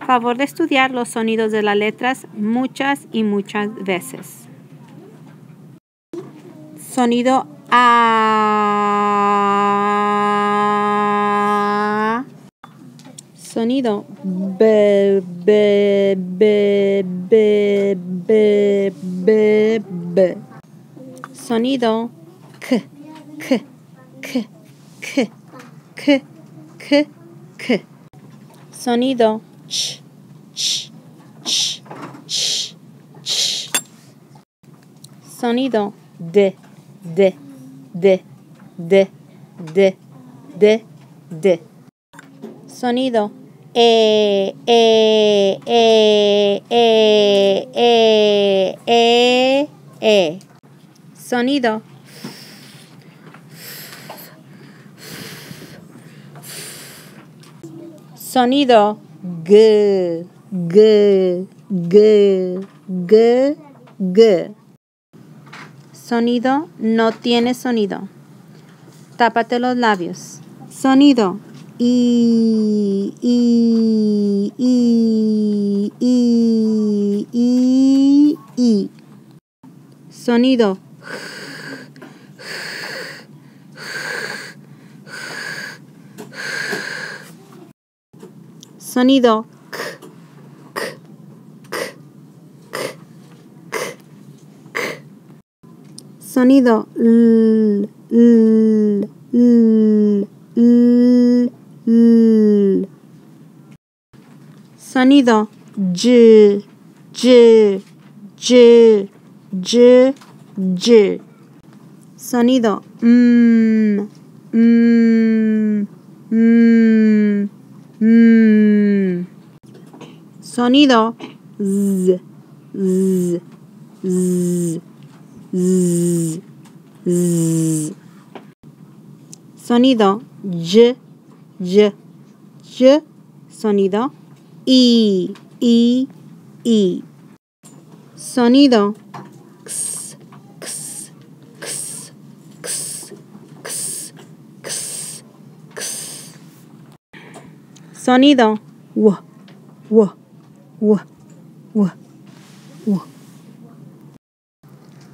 Favor de estudiar los sonidos de las letras muchas y muchas veces. Sonido A. Sonido B, B, B, B, B, B, B. Sonido K, K, K, K, K, K, K. Sonido Ch, Ch, Ch, Ch, Ch. Sonido D, D, D, D, D, D, D. Sonido E, E, E, E, E, E, E. Sonido Sonido G, G, G, G, G. Sonido no tiene sonido. Tápate los labios. Sonido I, I, I, I, I, I. Sonido Sonido K, K, K, K, K, K. Sonido L, L, L, L, L. Sonido Y, Y, Y, Y, Y. Sonido M, M, M, M. Sonido Z, Z, Z, Z, Z. Sonido Y, Y, Y. Sonido I, I, I. Sonido X, X, X, X, X, X, X. Sonido W, W, W, W, W.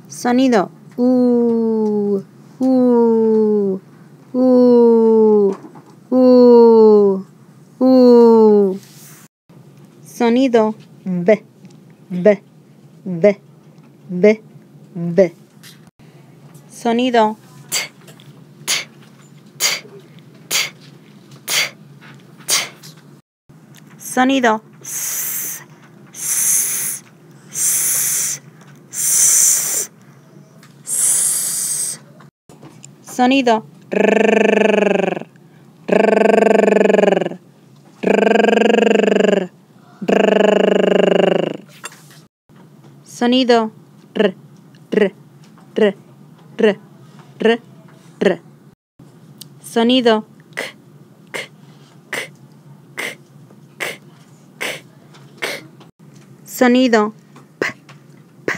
Sonido U, U, U, U, U. Sonido B, B, B, B, B. Sonido T, T, T, T, T, T. Sonido S, S, S, S, S. Sonido R, R, R, R. Sonido R, R, R, R, R, R. Sonido K, K, K, K, K, K, K. Sonido P, P, P,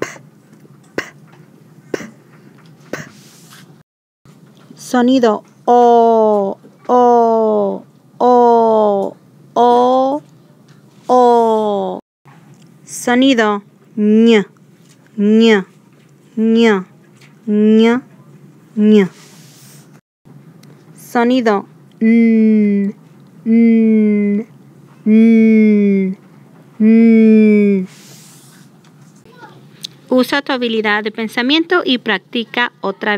P, P, P, P. Sonido O, O, O, O, O. Sonido Ñ, Ñ, Ñ, Ñ, Ñ. Sonido N, N, N, N. Usa tu habilidad de pensamiento y practica otra vez.